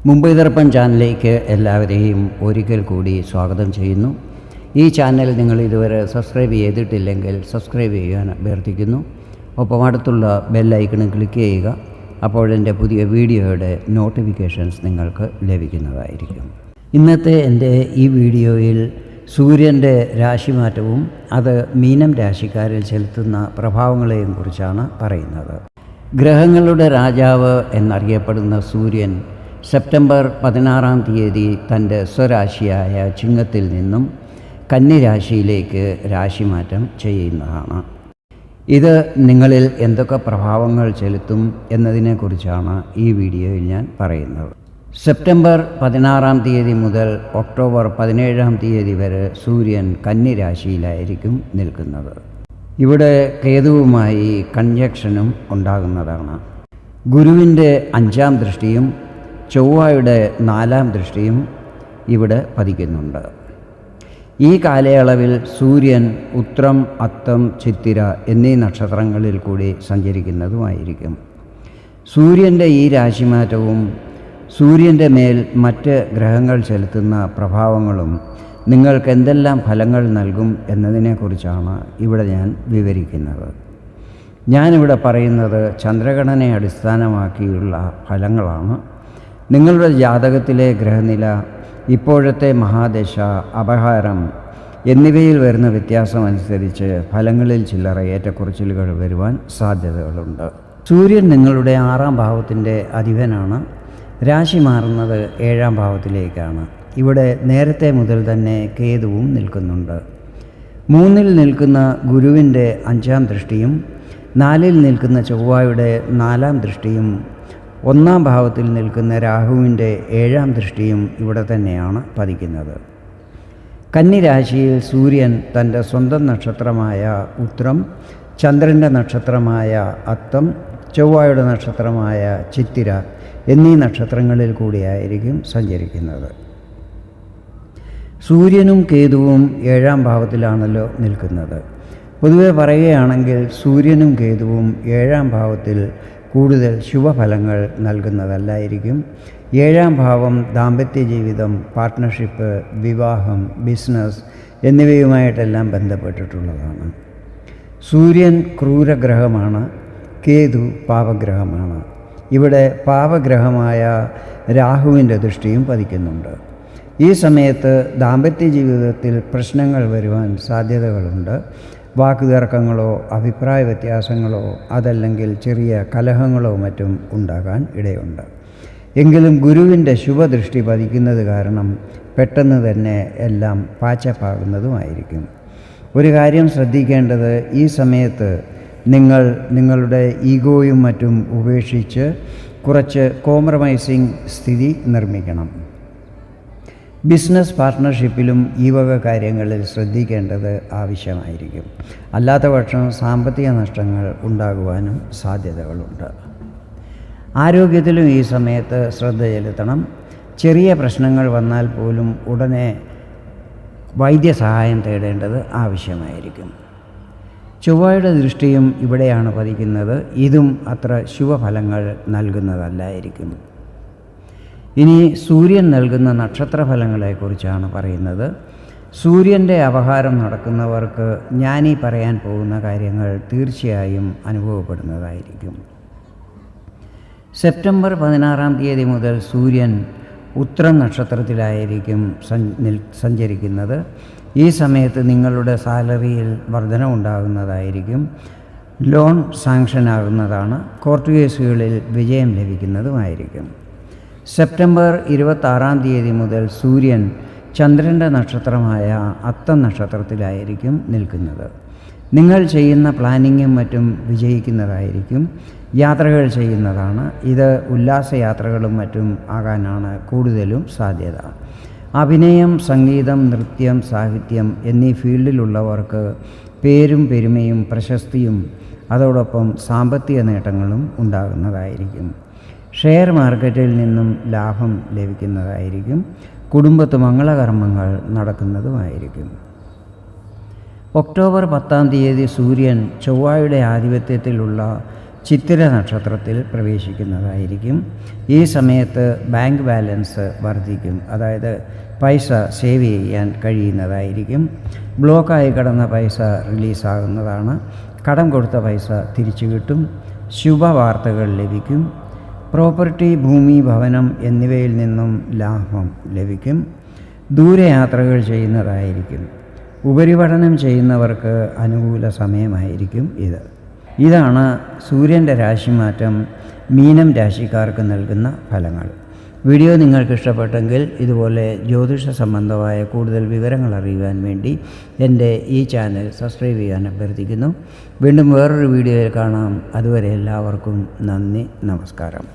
മുംബൈ ദർപ്പൺ ചാനലിലേക്ക് എല്ലാവരെയും ഒരിക്കൽ കൂടി സ്വാഗതം ചെയ്യുന്നു. ഈ ചാനൽ നിങ്ങൾ ഇതുവരെ സബ്സ്ക്രൈബ് ചെയ്തിട്ടില്ലെങ്കിൽ സബ്സ്ക്രൈബ് ചെയ്യാൻ അഭ്യർത്ഥിക്കുന്നു. ഒപ്പം അടുത്തുള്ള ബെൽ ഐക്കണിൽ ക്ലിക്ക് ചെയ്യുക. അപ്പോഴെൻ്റെ പുതിയ വീഡിയോയുടെ നോട്ടിഫിക്കേഷൻസ് നിങ്ങൾക്ക് ലഭിക്കുന്നതായിരിക്കും. ഇന്നത്തെ എൻ്റെ ഈ വീഡിയോയിൽ സൂര്യൻ്റെ രാശിമാറ്റവും അത് മീനം രാശിക്കാരിൽ ചെലുത്തുന്ന പ്രഭാവങ്ങളെയും കുറിച്ചാണ് പറയുന്നത്. ഗ്രഹങ്ങളുടെ രാജാവ് എന്നറിയപ്പെടുന്ന സൂര്യൻ സെപ്റ്റംബർ 16 തൻ്റെ സ്വരാശിയായ ചിങ്ങത്തിൽ നിന്നും കന്നിരാശിയിലേക്ക് രാശിമാറ്റം ചെയ്യുന്നതാണ്. ഇത് നിങ്ങളിൽ എന്തൊക്കെ പ്രഭാവങ്ങൾ ചെലുത്തും എന്നതിനെക്കുറിച്ചാണ് ഈ വീഡിയോയിൽ ഞാൻ പറയുന്നത്. സെപ്റ്റംബർ 16 മുതൽ ഒക്ടോബർ 17 വരെ സൂര്യൻ കന്നിരാശിയിലായിരിക്കും നിൽക്കുന്നത്. ഇവിടെ കേതുവുമായി കൺജക്ഷനും ഉണ്ടാകുന്നതാണ്. ഗുരുവിൻ്റെ 5ാം ദൃഷ്ടിയും ചൊവ്വയുടെ 4ാം ദൃഷ്ടിയും ഇവിടെ പതിക്കുന്നുണ്ട്. ഈ കാലയളവിൽ സൂര്യൻ ഉത്രം, അത്തം, ചിത്തിര എന്നീ നക്ഷത്രങ്ങളിൽ കൂടി സഞ്ചരിക്കുന്നതുമായിരിക്കും. സൂര്യൻ്റെ ഈ രാശിമാറ്റവും സൂര്യൻ്റെ മേൽ മറ്റ് ഗ്രഹങ്ങൾ ചെലുത്തുന്ന പ്രഭാവങ്ങളും നിങ്ങൾക്ക് എന്തെല്ലാം ഫലങ്ങൾ നൽകും എന്നതിനെക്കുറിച്ചാണ് ഇവിടെ ഞാൻ വിവരിക്കുന്നത്. ഞാനിവിടെ പറയുന്നത് ചന്ദ്രഗണനയെ അടിസ്ഥാനമാക്കിയുള്ള ഫലങ്ങളാണ്. നിങ്ങളുടെ ജാതകത്തിലെ ഗ്രഹനില, ഇപ്പോഴത്തെ മഹാദശ, അപഹാരം എന്നിവയിൽ വരുന്ന വ്യത്യാസമനുസരിച്ച് ഫലങ്ങളിൽ ചില്ലറ ഏറ്റക്കുറച്ചിലുകൾ വരുവാൻ സാധ്യതകളുണ്ട്. സൂര്യൻ നിങ്ങളുടെ 6ാം ഭാവത്തിൻ്റെ അധിപനാണ്. രാശി മാറുന്നത് 7ാം ഭാവത്തിലേക്കാണ്. ഇവിടെ നേരത്തെ മുതൽ തന്നെ കേതുവും നിൽക്കുന്നുണ്ട്. 3-ൽ നിൽക്കുന്ന ഗുരുവിൻ്റെ 5ാം ദൃഷ്ടിയും 4-ൽ നിൽക്കുന്ന ചൊവ്വയുടെ 4ാം ദൃഷ്ടിയും 1ാം ഭാവത്തിൽ നിൽക്കുന്ന രാഹുവിൻ്റെ 7ാം ദൃഷ്ടിയും ഇവിടെ തന്നെയാണ് പതിക്കുന്നത്. കന്നിരാശിയിൽ സൂര്യൻ തൻ്റെ സ്വന്തം നക്ഷത്രമായ ഉത്രം, ചന്ദ്രൻ്റെ നക്ഷത്രമായ അത്തം, ചൊവ്വയുടെ നക്ഷത്രമായ ചിത്തിര എന്നീ നക്ഷത്രങ്ങളിൽ കൂടിയായിരിക്കും സഞ്ചരിക്കുന്നത്. സൂര്യനും കേതുവും 7ാം ഭാവത്തിലാണല്ലോ നിൽക്കുന്നത്. പൊതുവെ പറയുകയാണെങ്കിൽ സൂര്യനും കേതുവും 7ാം ഭാവത്തിൽ കൂടുതൽ ശുഭഫലങ്ങൾ നൽകുന്നതല്ലായിരിക്കും. 7ാം ഭാവം ദാമ്പത്യ ജീവിതം, പാർട്ട്ണർഷിപ്പ്, വിവാഹം, ബിസിനസ് എന്നിവയുമായിട്ടെല്ലാം ബന്ധപ്പെട്ടിട്ടുള്ളതാണ്. സൂര്യൻ ക്രൂരഗ്രഹമാണ്, കേതു പാപഗ്രഹമാണ്. ഇവിടെ പാപഗ്രഹമായ രാഹുവിൻ്റെ ദൃഷ്ടിയും പതിക്കുന്നുണ്ട്. ഈ സമയത്ത് ദാമ്പത്യ ജീവിതത്തിൽ പ്രശ്നങ്ങൾ വരുവാൻ സാധ്യതകളുണ്ട്. വാക്കുതർക്കങ്ങളോ അഭിപ്രായ വ്യത്യാസങ്ങളോ അതല്ലെങ്കിൽ ചെറിയ കലഹങ്ങളോ മറ്റും ഉണ്ടാകാൻ ഇടയുണ്ട്. എങ്കിലും ഗുരുവിൻ്റെ ശുഭദൃഷ്ടി പതിക്കുന്നത് കാരണം പെട്ടെന്ന് തന്നെ എല്ലാം പാച്ചപ്പാകുന്നതുമായിരിക്കും. ഒരു കാര്യം ശ്രദ്ധിക്കേണ്ടത്, ഈ സമയത്ത് നിങ്ങൾ നിങ്ങളുടെ ഈഗോയും മറ്റും ഉപേക്ഷിച്ച് കുറച്ച് കോംപ്രമൈസിങ് സ്ഥിതി നിർമ്മിക്കണം. ബിസിനസ് പാർട്ട്ണർഷിപ്പിലും ഈ വക കാര്യങ്ങളിൽ ശ്രദ്ധിക്കേണ്ടത് ആവശ്യമായിരിക്കും. അല്ലാത്ത പക്ഷം സാമ്പത്തിക നഷ്ടങ്ങൾ ഉണ്ടാകുവാനും സാധ്യതകളുണ്ട്. ആരോഗ്യത്തിലും ഈ സമയത്ത് ശ്രദ്ധ ചെലുത്തണം. ചെറിയ പ്രശ്നങ്ങൾ വന്നാൽ പോലും ഉടനെ വൈദ്യസഹായം തേടേണ്ടത് ആവശ്യമായിരിക്കും. ചൊവ്വയുടെ ദൃഷ്ടിയും ഇവിടെയാണ് പതിക്കുന്നത്. ഇതും അത്ര ശുഭഫലങ്ങൾ നൽകുന്നതല്ലായിരിക്കും. ഇനി സൂര്യൻ നൽകുന്ന നക്ഷത്രഫലങ്ങളെക്കുറിച്ചാണ് പറയുന്നത്. സൂര്യൻ്റെ അപഹാരം നടക്കുന്നവർക്ക് ഞാനീ പറയാൻ പോകുന്ന കാര്യങ്ങൾ തീർച്ചയായും അനുഭവപ്പെടുന്നതായിരിക്കും. സെപ്റ്റംബർ 16 മുതൽ സൂര്യൻ ഉത്രം നക്ഷത്രത്തിലായിരിക്കും സഞ്ചരിക്കുന്നത്. ഈ സമയത്ത് നിങ്ങളുടെ സാലറിയിൽ വർധനവുണ്ടാകുന്നതായിരിക്കും. ലോൺ സാങ്ഷനാകുന്നതാണ്. കോർട്ട് കേസുകളിൽ വിജയം ലഭിക്കുന്നതുമായിരിക്കും. സെപ്റ്റംബർ 26 മുതൽ സൂര്യൻ ചന്ദ്രൻ്റെ നക്ഷത്രമായ അത്തം നക്ഷത്രത്തിലായിരിക്കും നിൽക്കുന്നത്. നിങ്ങൾ ചെയ്യുന്ന പ്ലാനിങ്ങും മറ്റും വിജയിക്കുന്നതായിരിക്കും. യാത്രകൾ ചെയ്യുന്നതാണ്. ഇത് ഉല്ലാസയാത്രകളും മറ്റും ആകാനാണ് കൂടുതലും സാധ്യത. അഭിനയം, സംഗീതം, നൃത്യം, സാഹിത്യം എന്നീ ഫീൽഡിലുള്ളവർക്ക് പേരും പെരുമയും പ്രശസ്തിയും അതോടൊപ്പം സാമ്പത്തിക നേട്ടങ്ങളും ഉണ്ടാകുന്നതായിരിക്കും. ഷെയർ മാർക്കറ്റിൽ നിന്നും ലാഭം ലഭിക്കുന്നതായിരിക്കും. കുടുംബത്ത് മംഗളകർമ്മങ്ങൾ നടക്കുന്നതുമായിരിക്കും. ഒക്ടോബർ 10 സൂര്യൻ ചൊവ്വയുടെ ആധിപത്യത്തിലുള്ള ചിത്തിര നക്ഷത്രത്തിൽ പ്രവേശിക്കുന്നതായിരിക്കും. ഈ സമയത്ത് ബാങ്ക് ബാലൻസ് വർദ്ധിക്കും, അതായത് പൈസ സേവ് ചെയ്യാൻ കഴിയുന്നതായിരിക്കും. ബ്ലോക്കായി കിടന്ന പൈസ റിലീസാകുന്നതാണ്. കടം കൊടുത്ത പൈസ തിരിച്ചു കിട്ടും. ശുഭവാർത്തകൾ ലഭിക്കും. പ്രോപ്പർട്ടി, ഭൂമി, ഭവനം എന്നിവയിൽ നിന്നും ലാഭം ലഭിക്കും. ദൂരയാത്രകൾ ചെയ്യുന്നതായിരിക്കും. ഉപരിപഠനം ചെയ്യുന്നവർക്ക് അനുകൂല സമയമായിരിക്കും ഇതാണ് സൂര്യൻ്റെ രാശിമാറ്റം മീനം രാശിക്കാർക്ക് നൽകുന്ന ഫലങ്ങൾ. വീഡിയോ നിങ്ങൾക്ക് ഇഷ്ടപ്പെട്ടെങ്കിൽ ഇതുപോലെ ജ്യോതിഷ സംബന്ധമായ കൂടുതൽ വിവരങ്ങൾ അറിയുവാൻ വേണ്ടി എൻ്റെ ഈ ചാനൽ സബ്സ്ക്രൈബ് ചെയ്യാൻ അഭ്യർത്ഥിക്കുന്നു. വീണ്ടും വേറൊരു വീഡിയോയിൽ കാണാം. അതുവരെ എല്ലാവർക്കും നന്ദി, നമസ്കാരം.